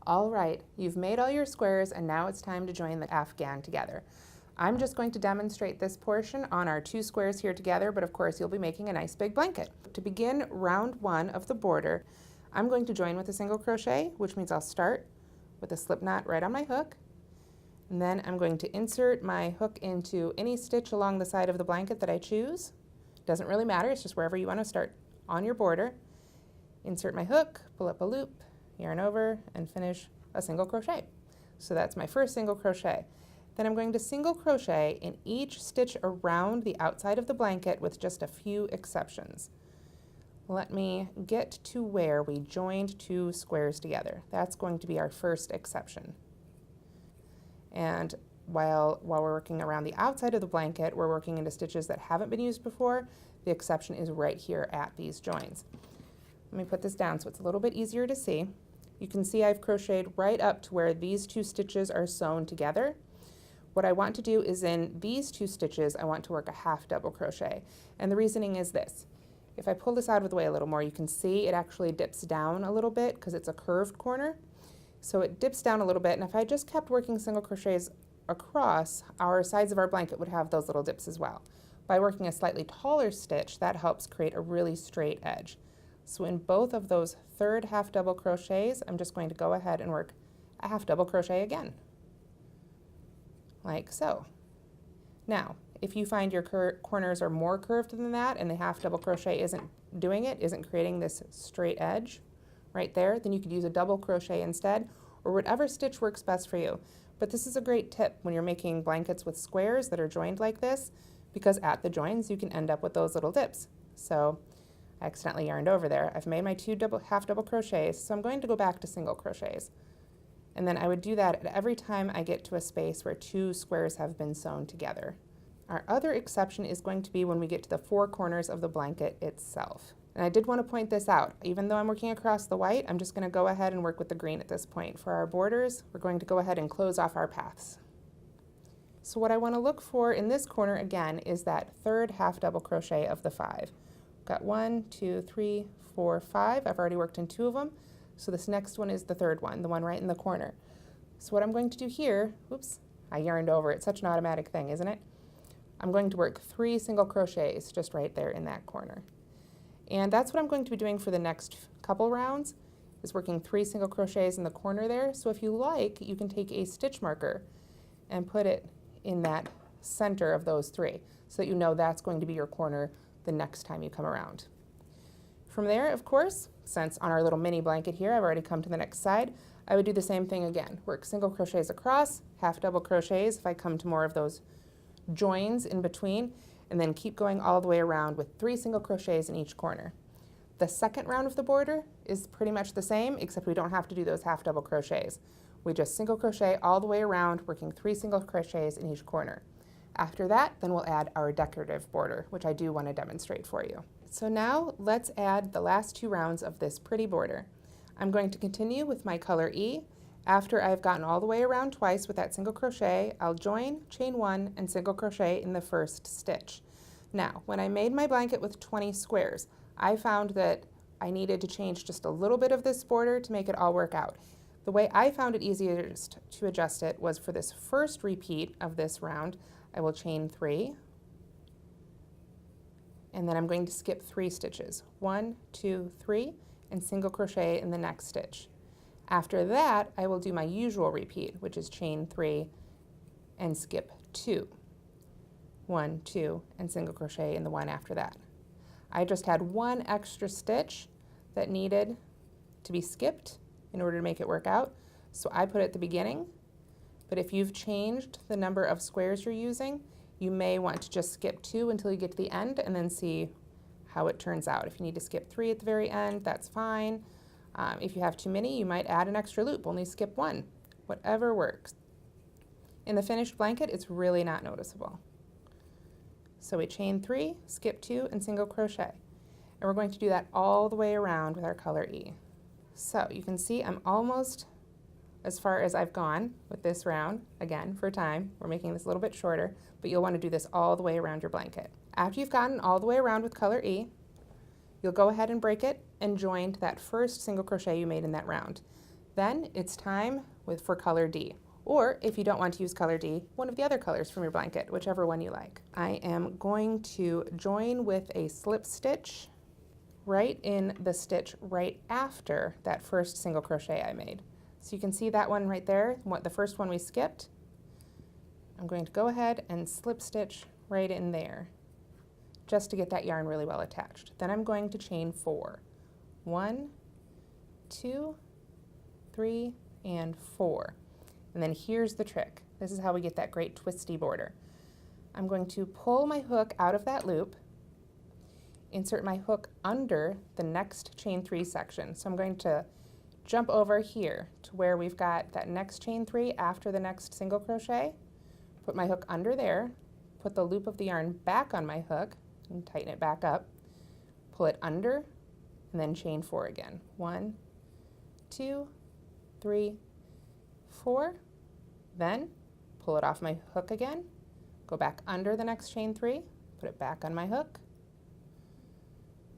All right, you've made all your squares and now it's time to join the afghan together. I'm just going to demonstrate this portion on our 2 squares here together, but of course you'll be making a nice big blanket. To begin round 1 of the border, I'm going to join with a single crochet, which means I'll start with a slip knot right on my hook, and then I'm going to insert my hook into any stitch along the side of the blanket that I choose. Doesn't really matter, it's just wherever you want to start on your border. Insert my hook, pull up a loop, yarn over, and finish a single crochet. So that's my first single crochet. Then I'm going to single crochet in each stitch around the outside of the blanket with just a few exceptions. Let me get to where we joined 2 squares together. That's going to be our first exception. And while we're working around the outside of the blanket, we're working into stitches that haven't been used before. The exception is right here at these joins. Let me put this down so it's a little bit easier to see. You can see I've crocheted right up to where these 2 stitches are sewn together. What I want to do is in these 2 stitches, I want to work a half double crochet. And the reasoning is this. If I pull this out of the way a little more, you can see it actually dips down a little bit because it's a curved corner. So it dips down a little bit, and if I just kept working single crochets across, our sides of our blanket would have those little dips as well. By working a slightly taller stitch, that helps create a really straight edge. So in both of those 3rd half double crochets, I'm just going to go ahead and work a half double crochet again, like so. Now, if you find your corners are more curved than that and the half double crochet isn't doing it, isn't creating this straight edge right there, then you could use a double crochet instead, or whatever stitch works best for you. But this is a great tip when you're making blankets with squares that are joined like this, because at the joins you can end up with those little dips. So I accidentally yarned over there. I've made my 2 half double crochets, so I'm going to go back to single crochets. And then I would do that at every time I get to a space where 2 squares have been sewn together. Our other exception is going to be when we get to the 4 corners of the blanket itself. And I did want to point this out. Even though I'm working across the white, I'm just going to go ahead and work with the green at this point. For our borders, we're going to go ahead and close off our paths. So what I want to look for in this corner again is that 3rd half double crochet of the 5. Got 1, 2, 3, 4, 5. I've already worked in 2 of them. So this next one is the 3rd one, the one right in the corner. So what I'm going to do here, oops, I yarned over. It's such an automatic thing, isn't it? I'm going to work 3 single crochets just right there in that corner. And that's what I'm going to be doing for the next couple rounds, is working 3 single crochets in the corner there. So if you like, you can take a stitch marker and put it in that center of those 3 so that you know that's going to be your corner the next time you come around. From there, of course, since on our little mini blanket here, I've already come to the next side, I would do the same thing again. Work single crochets across, half double crochets if I come to more of those joins in between, and then keep going all the way around with 3 single crochets in each corner. The second round of the border is pretty much the same, except we don't have to do those half double crochets. We just single crochet all the way around, working 3 single crochets in each corner. After that, then we'll add our decorative border, which I do want to demonstrate for you. So now let's add the last 2 rounds of this pretty border. I'm going to continue with my color E. After I've gotten all the way around twice with that single crochet, I'll join, chain 1, and single crochet in the first stitch. Now, when I made my blanket with 20 squares, I found that I needed to change just a little bit of this border to make it all work out. The way I found it easiest to adjust it was for this first repeat of this round, I will chain 3, and then I'm going to skip 3 stitches, 1, 2, 3, and single crochet in the next stitch. After that, I will do my usual repeat, which is chain 3 and skip 2, 1, 2, and single crochet in the one after that. I just had 1 extra stitch that needed to be skipped in order to make it work out, so I put it at the beginning. But if you've changed the number of squares you're using, you may want to just skip 2 until you get to the end and then see how it turns out. If you need to skip 3 at the very end, that's fine. If you have too many, you might add an extra loop, only skip 1. Whatever works. In the finished blanket, it's really not noticeable. So we chain 3, skip 2, and single crochet. And we're going to do that all the way around with our color E. So you can see I'm almost as far as I've gone with this round. Again, for time, we're making this a little bit shorter, but you'll want to do this all the way around your blanket. After you've gotten all the way around with color E, you'll go ahead and break it and join to that first single crochet you made in that round. Then it's time for color D. Or if you don't want to use color D, one of the other colors from your blanket, whichever one you like. I am going to join with a slip stitch right in the stitch right after that first single crochet I made. So you can see that one right there, the first one we skipped. I'm going to go ahead and slip stitch right in there, just to get that yarn really well attached. Then I'm going to chain 4. 1, 2, 3, and 4. And then here's the trick. This is how we get that great twisty border. I'm going to pull my hook out of that loop, insert my hook under the next chain 3 section. So I'm going to jump over here to where we've got that next chain 3 after the next single crochet, put my hook under there, put the loop of the yarn back on my hook and tighten it back up, pull it under, and then chain 4 again. 1, 2, 3, 4. Then pull it off my hook again, go back under the next chain 3, put it back on my hook,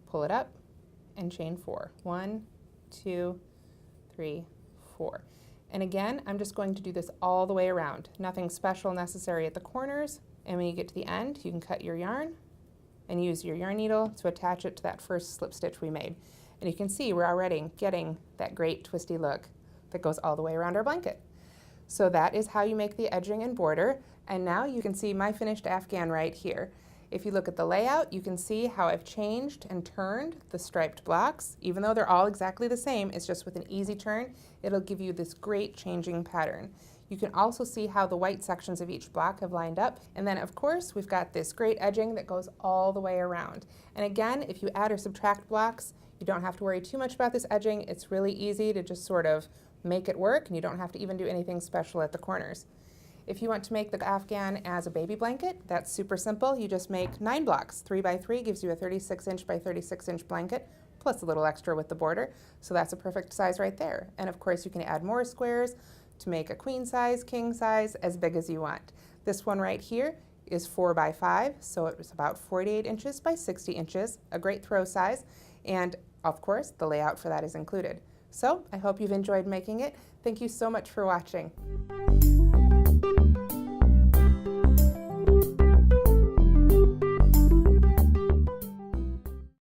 pull it up, and chain 4. 1, 2, 3, 4. And again, I'm just going to do this all the way around. Nothing special necessary at the corners. And when you get to the end, you can cut your yarn and use your yarn needle to attach it to that first slip stitch we made. And you can see we're already getting that great twisty look that goes all the way around our blanket. So that is how you make the edging and border. And now you can see my finished afghan right here. If you look at the layout, you can see how I've changed and turned the striped blocks. Even though they're all exactly the same, it's just with an easy turn, it'll give you this great changing pattern. You can also see how the white sections of each block have lined up. And then of course, we've got this great edging that goes all the way around. And again, if you add or subtract blocks, you don't have to worry too much about this edging. It's really easy to just sort of make it work, and you don't have to even do anything special at the corners. If you want to make the afghan as a baby blanket, that's super simple. You just make 9 blocks. 3 by 3 gives you a 36-inch by 36-inch blanket, plus a little extra with the border. So that's a perfect size right there. And of course, you can add more squares to make a queen size, king size, as big as you want. This one right here is 4 by 5, so it was about 48 inches by 60 inches, a great throw size. And of course, the layout for that is included. So I hope you've enjoyed making it. Thank you so much for watching.